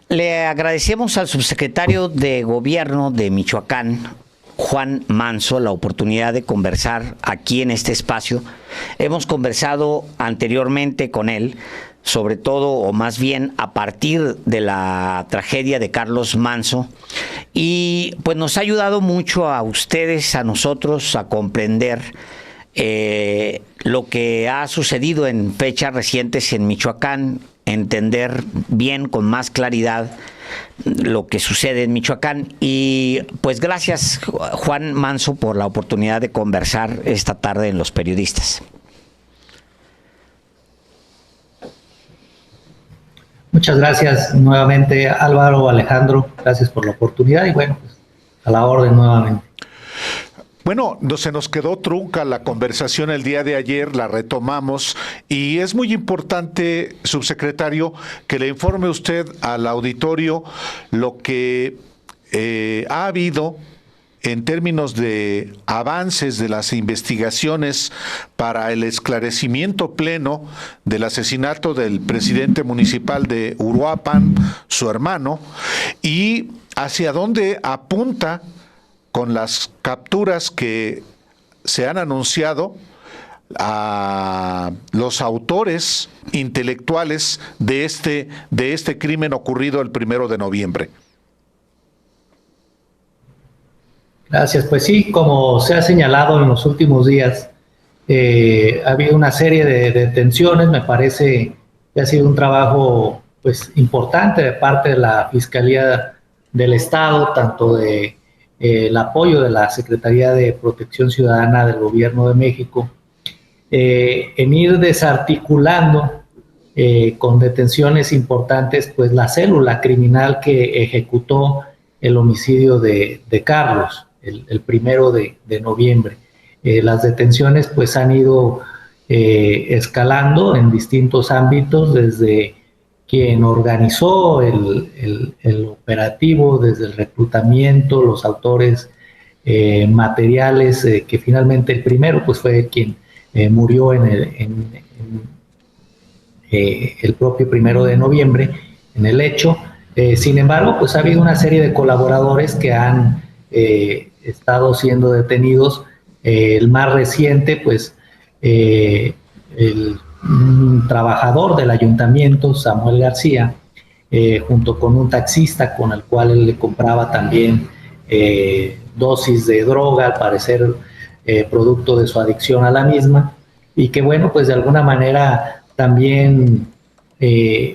Le agradecemos al subsecretario de Gobierno de Michoacán, Juan Manso, la oportunidad de conversar aquí en este espacio. Hemos conversado anteriormente con él, sobre todo, o más bien a partir de la tragedia de Carlos Manso, y pues nos ha ayudado mucho a ustedes, a nosotros, a comprender lo que ha sucedido en fechas recientes en Michoacán, entender bien, con más claridad, lo que sucede en Michoacán. Y pues gracias, Juan Manso, por la oportunidad de conversar esta tarde en Los Periodistas. Muchas gracias nuevamente, Álvaro, Alejandro, gracias por la oportunidad y bueno, pues a la orden nuevamente. Bueno, se nos quedó trunca la conversación el día de ayer, la retomamos y es muy importante, subsecretario, que le informe usted al auditorio lo que ha habido en términos de avances de las investigaciones para el esclarecimiento pleno del asesinato del presidente municipal de Uruapan, su hermano, y hacia dónde apunta con las capturas que se han anunciado a los autores intelectuales de este crimen ocurrido el 1 de noviembre. Gracias. Pues sí, como se ha señalado en los últimos días, ha habido una serie de detenciones. Me parece que ha sido un trabajo pues importante de parte de la Fiscalía del Estado, tanto de el apoyo de la Secretaría de Protección Ciudadana del Gobierno de México, en ir desarticulando con detenciones importantes pues la célula criminal que ejecutó el homicidio de Carlos el 1 de noviembre. Las detenciones pues han ido escalando en distintos ámbitos, desde quien organizó el operativo, desde el reclutamiento, los autores materiales, que finalmente el primero pues fue quien murió en el propio 1 de noviembre, en el hecho. Sin embargo, pues ha habido una serie de colaboradores que han estado siendo detenidos. El más reciente, pues, un trabajador del ayuntamiento, Samuel García, junto con un taxista con el cual él le compraba también dosis de droga, al parecer producto de su adicción a la misma, y que bueno, pues de alguna manera también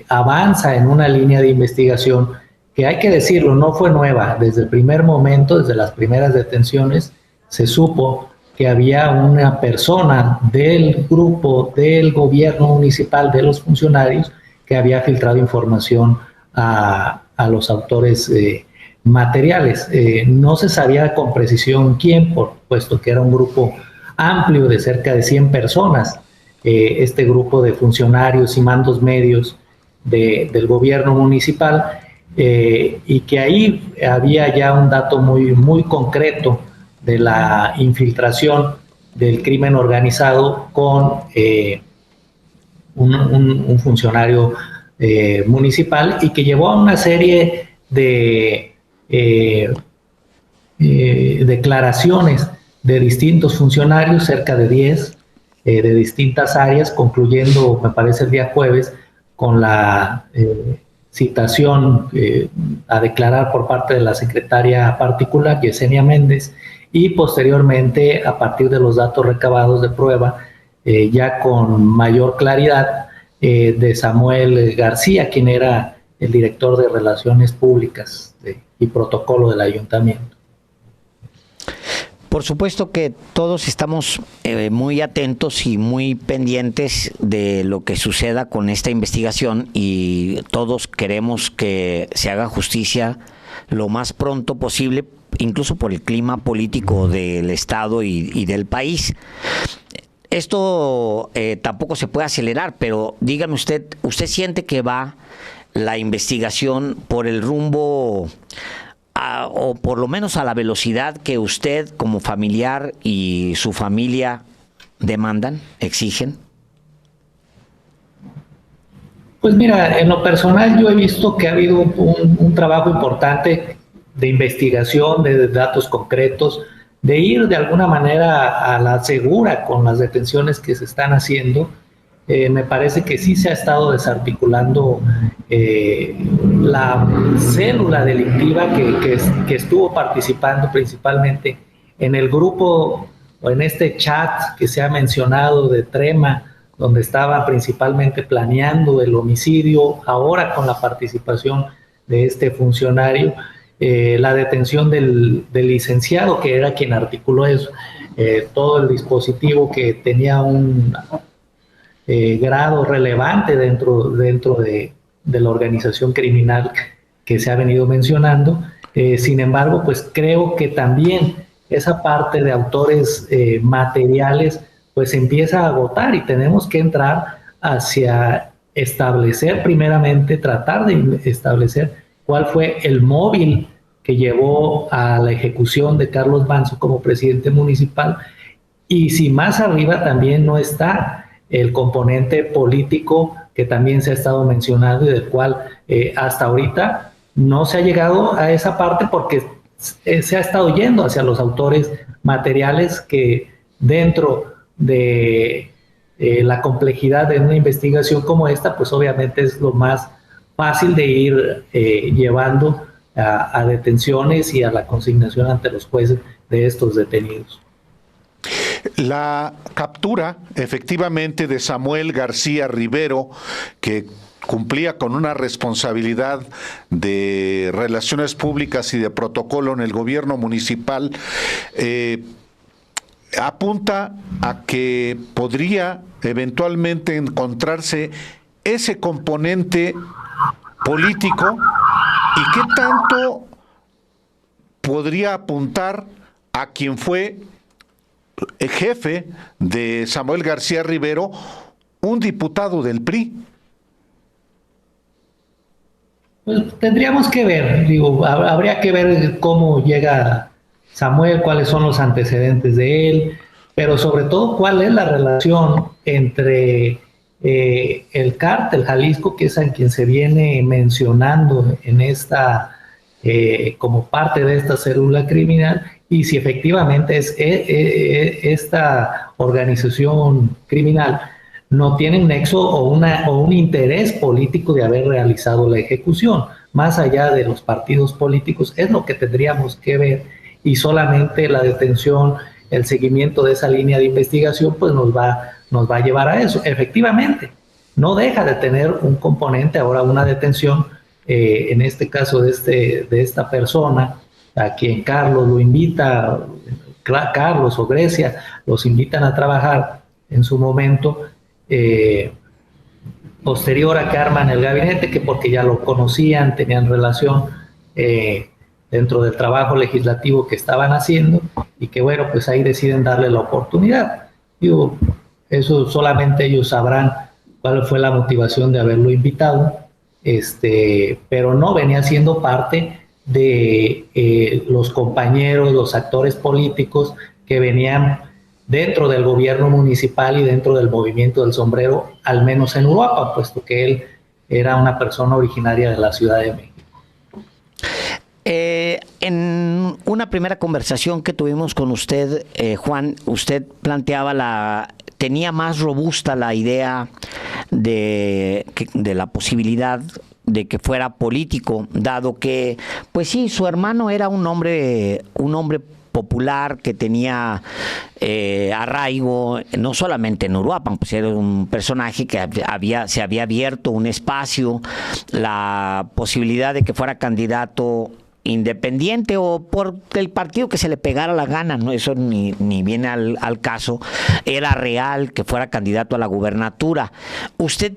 avanza en una línea de investigación que, hay que decirlo, no fue nueva. Desde el primer momento, desde las primeras detenciones, se supo que había una persona del grupo del gobierno municipal, de los funcionarios, que había filtrado información a los autores materiales. No se sabía con precisión quién, puesto que era un grupo amplio de cerca de 100 personas, este grupo de funcionarios y mandos medios del gobierno municipal, y que ahí había ya un dato muy concreto de la infiltración del crimen organizado con un funcionario municipal, y que llevó a una serie de declaraciones de distintos funcionarios, cerca de 10, de distintas áreas, concluyendo, me parece, el día jueves, con la citación a declarar por parte de la secretaria particular, Yesenia Méndez, y posteriormente, a partir de los datos recabados de prueba, ya con mayor claridad, de Samuel García, quien era el director de Relaciones Públicas y Protocolo del Ayuntamiento. Por supuesto que todos estamos muy atentos y muy pendientes de lo que suceda con esta investigación, y todos queremos que se haga justicia lo más pronto posible, incluso por el clima político del Estado y del país. Esto tampoco se puede acelerar, pero dígame ¿usted siente que va la investigación por el rumbo o por lo menos a la velocidad que usted como familiar y su familia demandan, exigen? Pues mira, en lo personal yo he visto que ha habido un trabajo importante de investigación, de datos concretos, de ir de alguna manera a la segura con las detenciones que se están haciendo. Me parece que sí se ha estado desarticulando la célula delictiva que estuvo participando principalmente en el grupo o en este chat que se ha mencionado de Trema, donde estaban principalmente planeando el homicidio, ahora con la participación de este funcionario, la detención del licenciado, que era quien articuló eso, todo el dispositivo que tenía un grado relevante dentro de la organización criminal que se ha venido mencionando. Sin embargo, pues creo que también esa parte de autores materiales pues empieza a agotar y tenemos que entrar hacia establecer primeramente, tratar de establecer cuál fue el móvil que llevó a la ejecución de Carlos Manso como presidente municipal, y si más arriba también no está el componente político que también se ha estado mencionando y del cual hasta ahorita no se ha llegado a esa parte porque se ha estado yendo hacia los autores materiales que dentro de la complejidad de una investigación como esta, pues obviamente es lo más fácil de ir llevando a detenciones y a la consignación ante los jueces de estos detenidos. La captura, efectivamente, de Samuel García Rivero, que cumplía con una responsabilidad de relaciones públicas y de protocolo en el gobierno municipal, apunta a que podría eventualmente encontrarse ese componente político, y qué tanto podría apuntar a quien fue jefe de Samuel García Rivero, un diputado del PRI. Pues tendríamos que ver, habría que ver cómo llega Samuel, cuáles son los antecedentes de él, pero sobre todo cuál es la relación entre el cártel Jalisco, que es a quien se viene mencionando en esta como parte de esta célula criminal, y si efectivamente es esta organización criminal no tiene un nexo o un interés político de haber realizado la ejecución, más allá de los partidos políticos. Es lo que tendríamos que ver, y solamente la detención, el seguimiento de esa línea de investigación pues nos va a llevar a eso. Efectivamente, no deja de tener un componente ahora una detención, en este caso de esta persona, a quien Carlos lo invita, Carlos o Grecia, los invitan a trabajar en su momento, posterior a que arman el gabinete, que porque ya lo conocían, tenían relación dentro del trabajo legislativo que estaban haciendo, y que bueno, pues ahí deciden darle la oportunidad. Digo, eso solamente ellos sabrán cuál fue la motivación de haberlo invitado, pero no venía siendo parte de los compañeros, los actores políticos que venían dentro del gobierno municipal y dentro del movimiento del sombrero, al menos en Uruapan, puesto que él era una persona originaria de la Ciudad de México. En una primera conversación que tuvimos con usted, Juan, usted tenía más robusta la idea de la posibilidad de que fuera político, dado que, pues sí, su hermano era un hombre popular que tenía arraigo, no solamente en Uruapan, pues era un personaje que se había abierto un espacio, la posibilidad de que fuera candidato independiente o por el partido que se le pegara la gana, ¿no? Eso ni viene al caso. Era real que fuera candidato a la gubernatura. Usted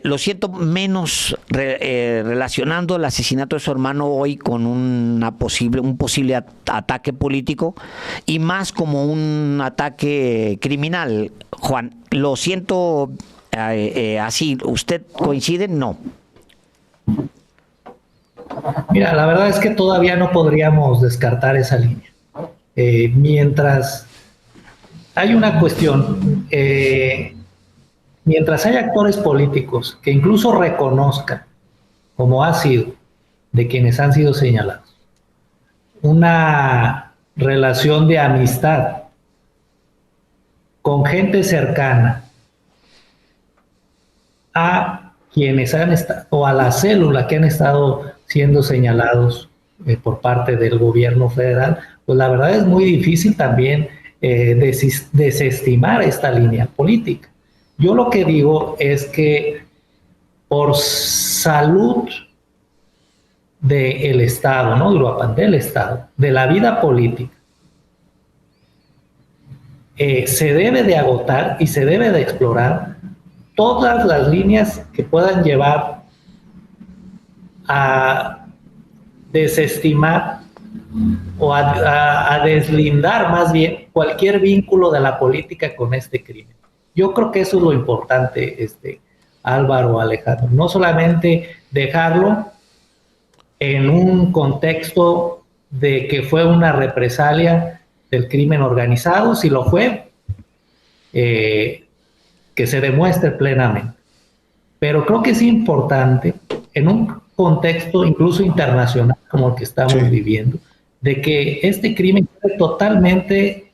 lo siento menos relacionando el asesinato de su hermano hoy con un posible ataque político, y más como un ataque criminal. Juan, lo siento así. ¿Usted coincide? No. Mira, la verdad es que todavía no podríamos descartar esa línea. Mientras hay una cuestión, mientras hay actores políticos que incluso reconozcan, como ha sido, de quienes han sido señalados, una relación de amistad con gente cercana a quienes han estado, o a la célula que han estado siendo señalados por parte del gobierno federal, pues la verdad es muy difícil también desestimar esta línea política. Yo lo que digo es que por salud del Estado, ¿no? Uruapan, del Estado, de la vida política, se debe de agotar y se debe de explorar todas las líneas que puedan llevar a desestimar o a deslindar más bien cualquier vínculo de la política con este crimen. Yo creo que eso es lo importante, Álvaro, Alejandro, no solamente dejarlo en un contexto de que fue una represalia del crimen organizado, si lo fue, que se demuestre plenamente. Pero creo que es importante, en un contexto incluso internacional como el que estamos viviendo, de que este crimen esté totalmente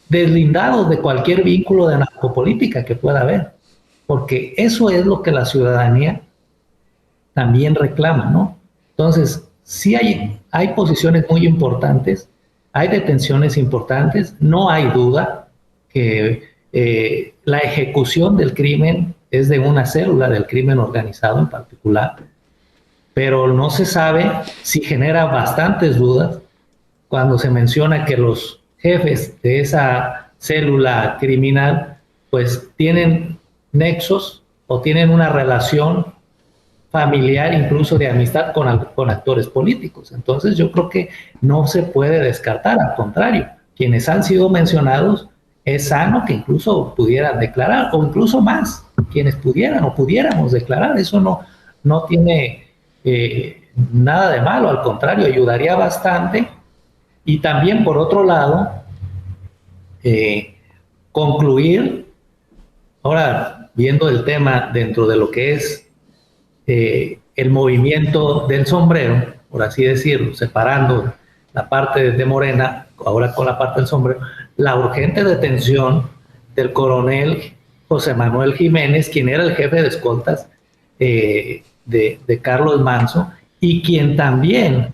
deslindado de cualquier vínculo de narcopolítica que pueda haber, porque eso es lo que la ciudadanía también reclama, ¿no? Entonces, sí hay posiciones muy importantes, hay detenciones importantes, no hay duda que la ejecución del crimen es de una célula del crimen organizado en particular, pero no se sabe si genera bastantes dudas cuando se menciona que los jefes de esa célula criminal pues tienen nexos o tienen una relación familiar, incluso de amistad con actores políticos. Entonces yo creo que no se puede descartar, al contrario, quienes han sido mencionados es sano que incluso pudieran declarar, o incluso más, quienes pudieran o pudiéramos declarar. Eso no tiene nada de malo, al contrario, ayudaría bastante. Y también, por otro lado, concluir, ahora viendo el tema dentro de lo que es el movimiento del sombrero, por así decirlo, separando la parte de Morena, ahora con la parte del sombrero, la urgente detención del coronel José Manuel Jiménez, quien era el jefe de escoltas de Carlos Manso, y quien también,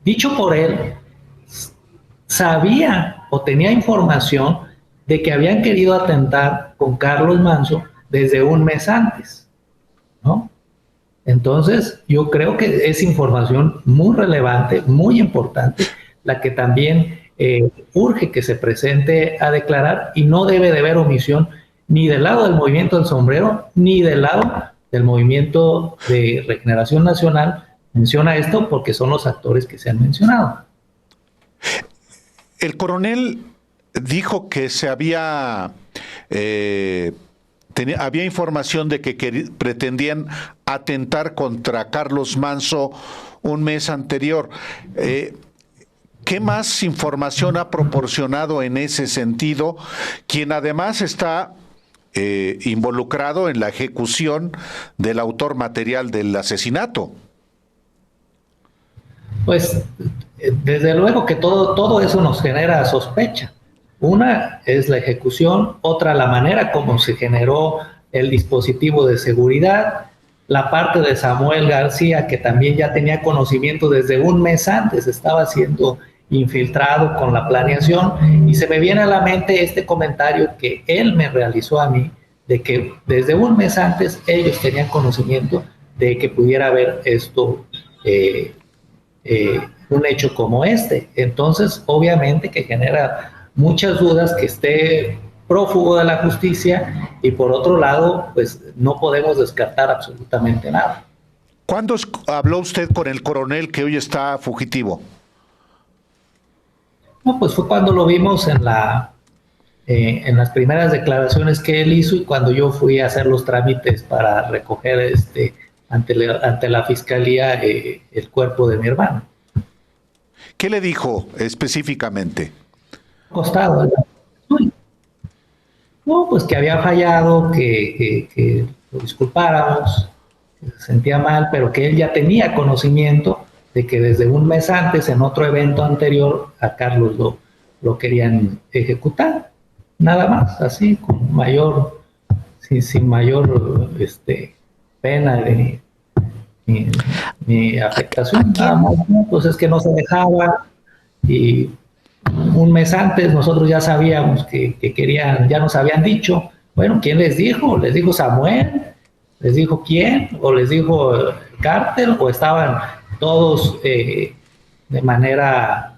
dicho por él, sabía o tenía información de que habían querido atentar con Carlos Manso desde un mes antes, ¿no? Entonces, yo creo que es información muy relevante, muy importante, la que también urge que se presente a declarar, y no debe de haber omisión ni del lado del movimiento del sombrero, ni del lado del movimiento de Regeneración Nacional. Menciona esto porque son los actores que se han mencionado. El coronel dijo que se había información de que pretendían atentar contra Carlos Manso un mes anterior. ¿Qué más información ha proporcionado en ese sentido, quien además está involucrado en la ejecución del autor material del asesinato? Pues desde luego que todo eso nos genera sospecha. Una es la ejecución, otra la manera como se generó el dispositivo de seguridad, la parte de Samuel García, que también ya tenía conocimiento desde un mes antes, estaba siendo infiltrado con la planeación, y se me viene a la mente este comentario que él me realizó a mí, de que desde un mes antes ellos tenían conocimiento de que pudiera haber esto, un hecho como este. Entonces, obviamente que genera muchas dudas que esté prófugo de la justicia, y por otro lado, pues no podemos descartar absolutamente nada. ¿Cuándo habló usted con el coronel que hoy está fugitivo? No, pues fue cuando lo vimos en las primeras declaraciones que él hizo, y cuando yo fui a hacer los trámites para recoger ante la fiscalía el cuerpo de mi hermano. ¿Qué le dijo específicamente? Costado. No, pues que había fallado, que lo disculpáramos, que se sentía mal, pero que él ya tenía conocimiento de que desde un mes antes, en otro evento anterior, a Carlos lo querían ejecutar. Nada más, así, con mayor, sin mayor pena ni afectación. Nada más, ¿no? Pues es que no se dejaba, y un mes antes nosotros ya sabíamos que querían, ya nos habían dicho. Bueno, ¿quién les dijo? ¿Les dijo Samuel? ¿Les dijo quién? ¿O les dijo el cártel? ¿O estaban todos de manera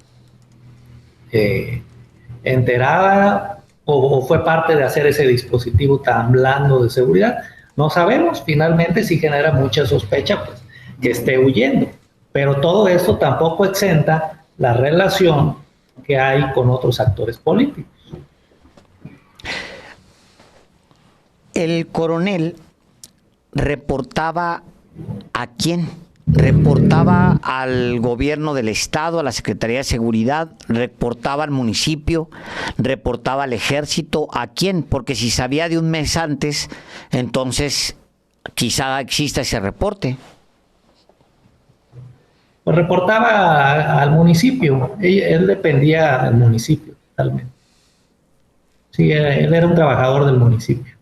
enterada? ¿O fue parte de hacer ese dispositivo tan blando de seguridad? No sabemos. Finalmente sí genera mucha sospecha, pues, que esté huyendo. Pero todo esto tampoco exenta la relación que hay con otros actores políticos. El coronel reportaba ¿a quién? Reportaba al gobierno del estado, a la Secretaría de Seguridad, reportaba al municipio, reportaba al ejército. ¿A quién? Porque si sabía de un mes antes, entonces quizá exista ese reporte. Pues reportaba al municipio. Él dependía del municipio totalmente. Sí, él era un trabajador del municipio.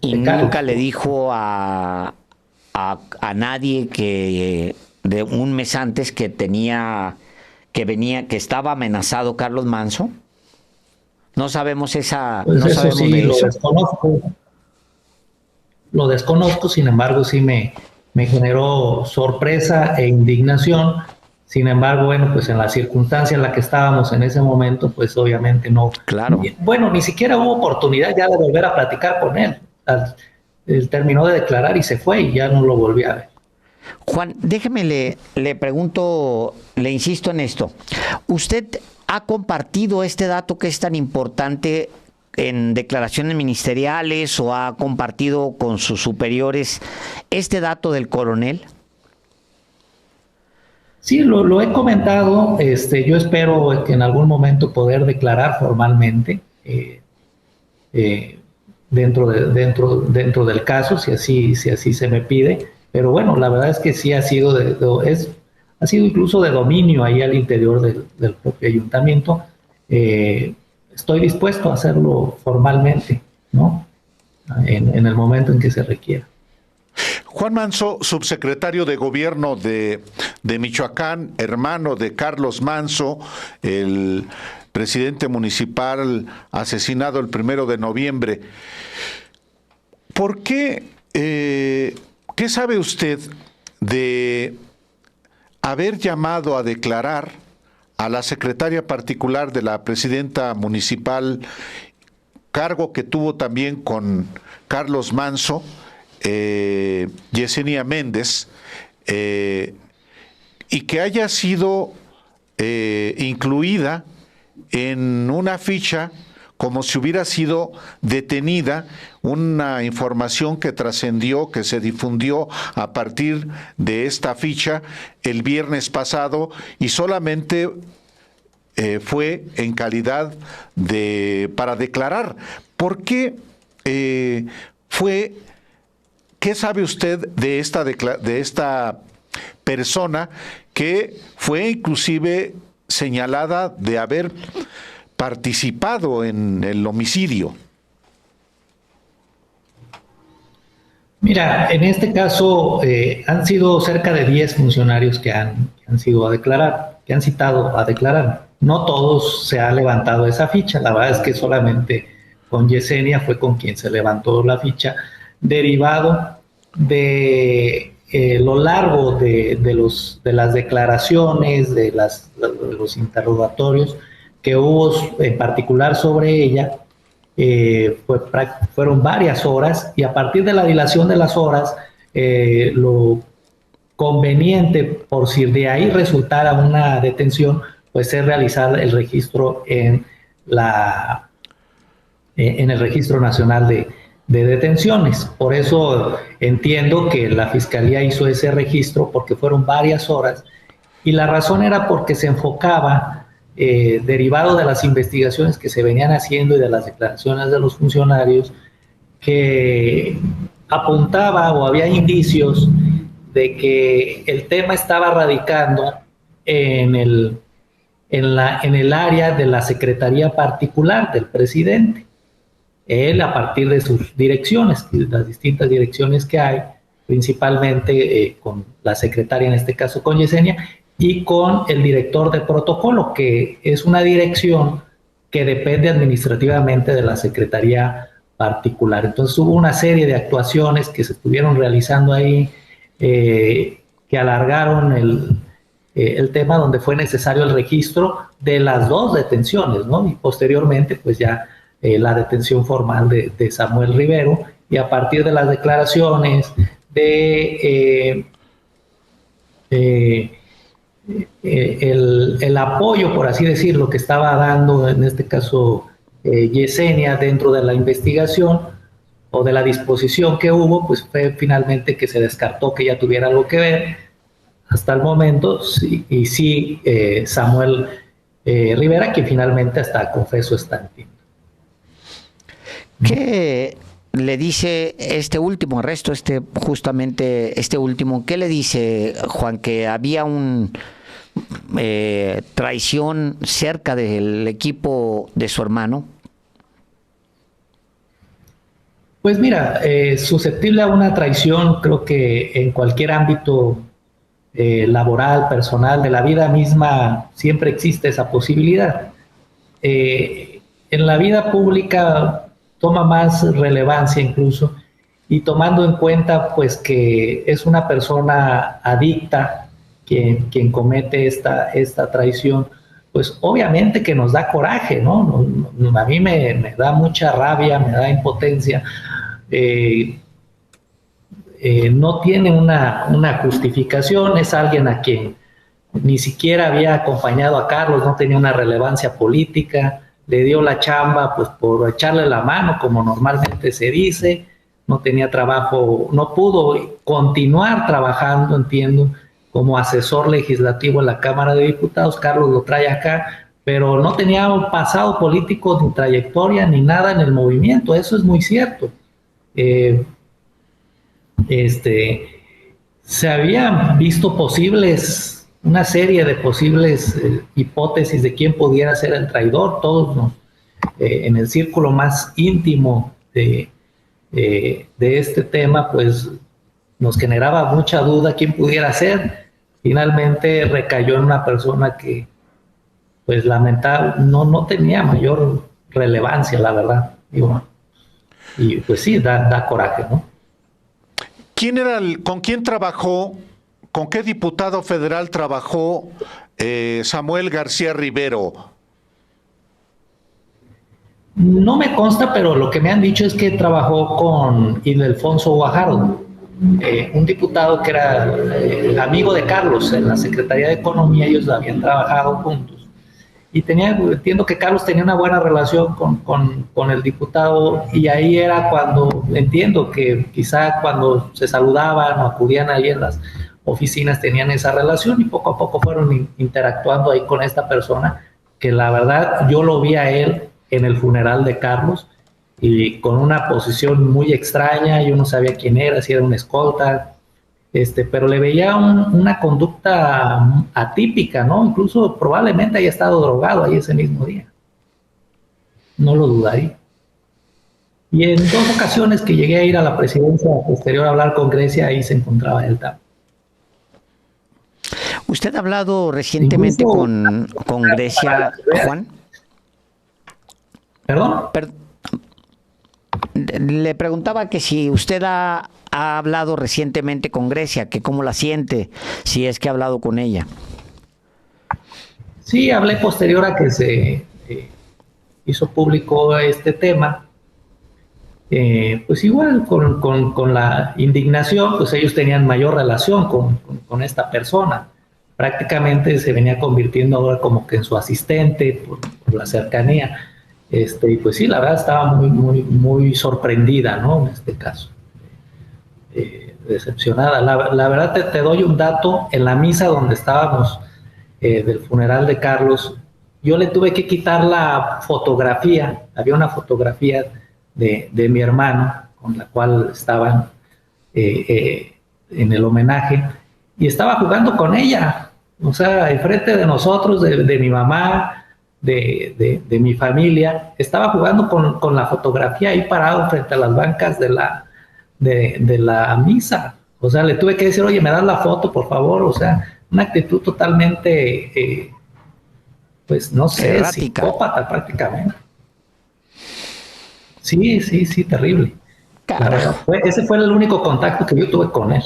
Y nunca le dijo a nadie que de un mes antes que estaba amenazado Carlos Manso. No sabemos esa, pues no eso sabemos sí, de lo eso. desconozco. Lo desconozco, sin embargo, sí me generó sorpresa e indignación. Sin embargo, bueno, pues en la circunstancia en la que estábamos en ese momento, pues obviamente no. Claro. Bueno, ni siquiera hubo oportunidad ya de volver a platicar con él. Él terminó de declarar y se fue y ya no lo volví a ver. Juan, déjeme le pregunto, le insisto en esto. ¿Usted ha compartido este dato que es tan importante en declaraciones ministeriales o ha compartido con sus superiores este dato del coronel? Sí, lo he comentado. Yo espero que en algún momento poder declarar formalmente dentro del caso, si así se me pide. Pero bueno, la verdad es que sí ha sido ha sido incluso de dominio ahí al interior del propio ayuntamiento. Estoy dispuesto a hacerlo formalmente, ¿no? En el momento en que se requiera. Juan Manso, subsecretario de Gobierno de Michoacán, hermano de Carlos Manso, el presidente municipal asesinado el 1 de noviembre. ¿Por qué sabe usted de haber llamado a declarar a la secretaria particular de la presidenta municipal, cargo que tuvo también con Carlos Manso, Yesenia Méndez, y que haya sido incluida en una ficha como si hubiera sido detenida, una información que trascendió, que se difundió a partir de esta ficha el viernes pasado y solamente fue en calidad para declarar? ¿Por qué qué sabe usted de esta persona que fue inclusive señalada de haber participado en el homicidio? Mira, en este caso han sido cerca de 10 funcionarios que han sido a declarar, que han citado a declarar. No todos se ha levantado esa ficha. La verdad es que solamente con Yesenia fue con quien se levantó la ficha, derivado de lo largo de las declaraciones, de los interrogatorios que hubo en particular sobre ella. Fueron varias horas, y a partir de la dilación de las horas, lo conveniente, por si de ahí resultara una detención, pues es realizar el registro en el Registro Nacional de Detenciones. Por eso entiendo que la Fiscalía hizo ese registro, porque fueron varias horas, y la razón era porque se enfocaba derivado de las investigaciones que se venían haciendo y de las declaraciones de los funcionarios, que apuntaba o había indicios de que el tema estaba radicando en el área de la secretaría particular del presidente. Él, a partir de sus direcciones, las distintas direcciones que hay, principalmente con la secretaria, en este caso con Yesenia, y con el director de protocolo, que es una dirección que depende administrativamente de la secretaría particular. Entonces hubo una serie de actuaciones que se estuvieron realizando ahí, que alargaron el tema, donde fue necesario el registro de las dos detenciones, ¿no? Y posteriormente, pues ya la detención formal de Samuel Rivero, y a partir de las declaraciones el apoyo, por así decirlo, que estaba dando, en este caso, Yesenia, dentro de la investigación o de la disposición que hubo, pues fue finalmente que se descartó que ya tuviera algo que ver. Hasta el momento, sí, y sí, Samuel Rivera, que finalmente hasta confesó está en fin. ¿Qué le dice este último arresto, justamente este último? ¿Qué le dice, Juan, que había un traición cerca del equipo de su hermano? Pues mira, susceptible a una traición, creo que en cualquier ámbito laboral, personal, de la vida misma, siempre existe esa posibilidad. En la vida pública toma más relevancia incluso, y tomando en cuenta pues que es una persona adicta quien comete esta traición, pues obviamente que nos da coraje, ¿no? A mí me da mucha rabia, me da impotencia. No tiene una justificación, es alguien a quien ni siquiera había acompañado a Carlos, no tenía una relevancia política, le dio la chamba pues por echarle la mano, como normalmente se dice, no tenía trabajo, no pudo continuar trabajando, entiendo, como asesor legislativo en la Cámara de Diputados. Carlos lo trae acá, pero no tenía un pasado político, ni trayectoria, ni nada en el movimiento, eso es muy cierto. Se habían visto una serie de posibles hipótesis de quién pudiera ser el traidor. Todos en el círculo más íntimo de este tema, pues nos generaba mucha duda quién pudiera ser. Finalmente recayó en una persona que, pues lamentable, no tenía mayor relevancia, la verdad. Y pues sí, da coraje, ¿no? ¿Con quién trabajó, con qué diputado federal trabajó Samuel García Rivero? No me consta, pero lo que me han dicho es que trabajó con Ildefonso Guajardo, un diputado que era amigo de Carlos en la Secretaría de Economía. Ellos habían trabajado juntos. Y entiendo que Carlos tenía una buena relación con el diputado, y ahí era cuando, entiendo que quizá cuando se saludaban o acudían ahí en las oficinas tenían esa relación, y poco a poco fueron interactuando ahí con esta persona, que la verdad yo lo vi a él en el funeral de Carlos, y con una posición muy extraña. Yo no sabía quién era, si era un escolta, pero le veía una conducta atípica, ¿no? Incluso probablemente haya estado drogado ahí ese mismo día. No lo dudaría. Y en dos ocasiones que llegué a ir a la presidencia posterior a hablar con Grecia, ahí se encontraba él también. ¿Usted ha hablado recientemente con Grecia, Juan? ¿Perdón? Le preguntaba que si usted ha hablado recientemente con Grecia, que cómo la siente, si es que ha hablado con ella. Sí, hablé posterior a que se hizo público este tema. Pues igual con la indignación, pues ellos tenían mayor relación con esta persona. Prácticamente se venía convirtiendo ahora como que en su asistente por la cercanía. Y pues sí, la verdad estaba muy sorprendida, ¿no? En este caso. Decepcionada. La verdad te doy un dato. En la misa donde estábamos del funeral de Carlos, yo le tuve que quitar la fotografía. Había una fotografía de mi hermano con la cual estaban en el homenaje, y estaba jugando con ella, o sea, enfrente de nosotros, de mi mamá, de mi familia. Estaba jugando con la fotografía ahí parado frente a las bancas de la misa. O sea, le tuve que decir, oye, ¿me das la foto, por favor? O sea, una actitud totalmente, pues no sé, errática, psicópata prácticamente. Sí, terrible. Ese fue el único contacto que yo tuve con él.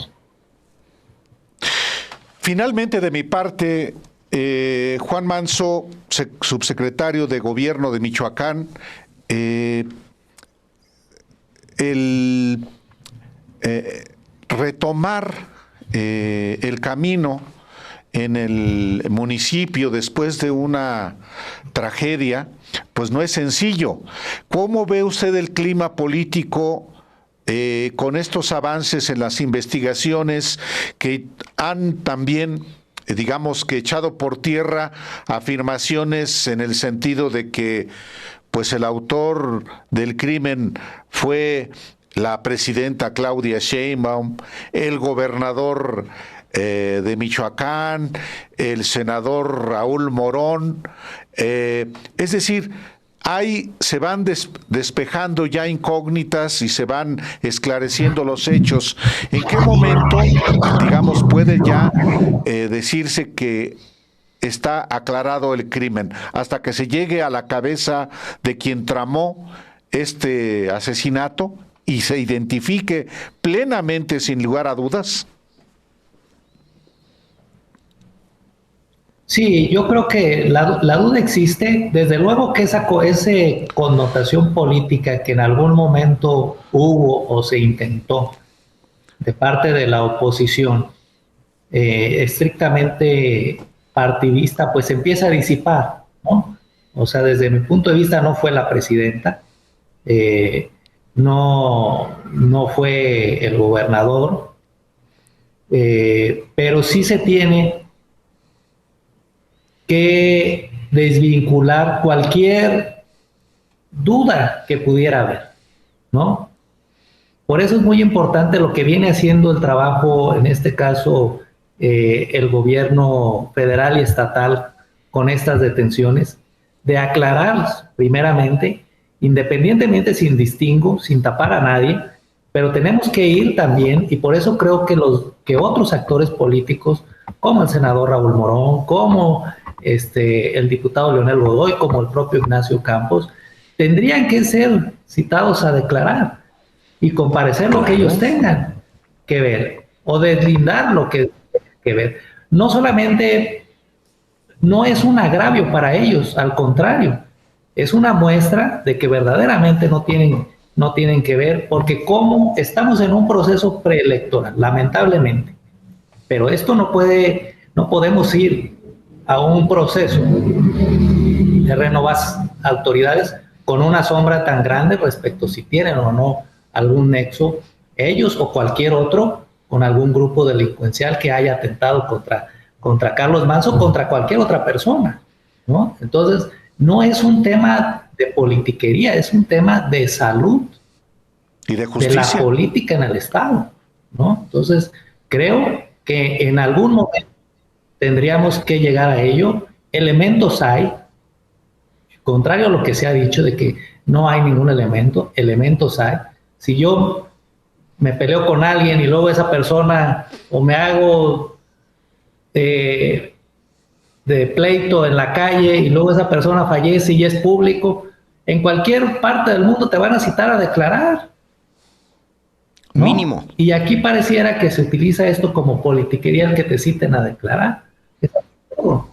Finalmente, de mi parte, Juan Manso, subsecretario de Gobierno de Michoacán, retomar el camino en el municipio después de una tragedia, pues no es sencillo. ¿Cómo ve usted el clima político con estos avances en las investigaciones que han también, digamos, que echado por tierra afirmaciones en el sentido de que pues el autor del crimen fue la presidenta Claudia Sheinbaum, el gobernador de Michoacán, el senador Raúl Morón? Es decir, se van despejando ya incógnitas y se van esclareciendo los hechos. ¿En qué momento, digamos, puede ya decirse que está aclarado el crimen? ¿Hasta que se llegue a la cabeza de quien tramó este asesinato y se identifique plenamente, sin lugar a dudas? Sí, yo creo que la duda existe. Desde luego que esa connotación política que en algún momento hubo o se intentó de parte de la oposición, estrictamente partidista, pues empieza a disipar, ¿no? O sea, desde mi punto de vista no fue la presidenta, no fue el gobernador, pero sí se tiene que desvincular cualquier duda que pudiera haber, ¿no? Por eso es muy importante lo que viene haciendo el trabajo, en este caso, el gobierno federal y estatal con estas detenciones, de aclarar primeramente, independientemente, sin distingo, sin tapar a nadie, pero tenemos que ir también, y por eso creo que otros actores políticos, como el senador Raúl Morón, como el diputado Leonel Godoy, como el propio Ignacio Campos, tendrían que ser citados a declarar y comparecer lo que ellos tengan que ver, o deslindar lo que ver. No solamente no es un agravio para ellos, al contrario, es una muestra de que verdaderamente no tienen que ver, porque como estamos en un proceso preelectoral, lamentablemente, pero esto no podemos ir a un proceso de renovar autoridades con una sombra tan grande respecto si tienen o no algún nexo, ellos o cualquier otro, con algún grupo delincuencial que haya atentado contra Carlos Manso, contra cualquier otra persona, ¿no? Entonces, no es un tema de politiquería, es un tema de salud y de justicia, de la política en el Estado, ¿no? Entonces, creo que en algún momento tendríamos que llegar a ello. Elementos hay, contrario a lo que se ha dicho de que no hay ningún elemento, elementos hay. Si yo me peleo con alguien y luego esa persona, o me hago de pleito en la calle y luego esa persona fallece y es público, en cualquier parte del mundo te van a citar a declarar, ¿no? Mínimo. Y aquí pareciera que se utiliza esto como politiquería, el que te citen a declarar.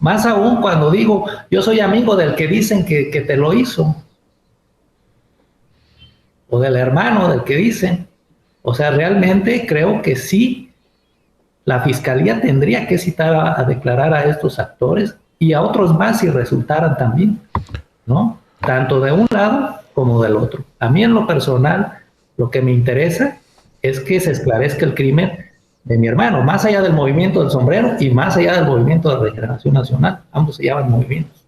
Más aún cuando digo, yo soy amigo del que dicen que te lo hizo, o del hermano del que dicen. O sea, realmente creo que sí, la fiscalía tendría que citar a declarar a estos actores y a otros más si resultaran también, ¿no? Tanto de un lado como del otro. A mí en lo personal, lo que me interesa es que se esclarezca el crimen de mi hermano, más allá del movimiento del sombrero y más allá del movimiento de Regeneración Nacional. Ambos se llaman movimientos.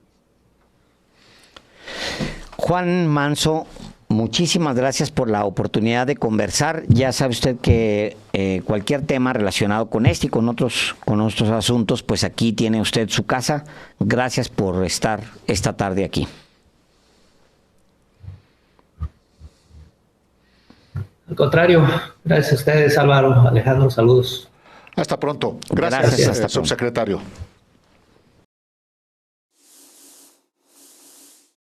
Juan Manso, muchísimas gracias por la oportunidad de conversar. Ya sabe usted que cualquier tema relacionado con este y con otros asuntos, pues aquí tiene usted su casa. Gracias por estar esta tarde aquí. Al contrario, gracias a ustedes, Álvaro, Alejandro, saludos. Hasta pronto. Gracias, Hasta pronto. subsecretario.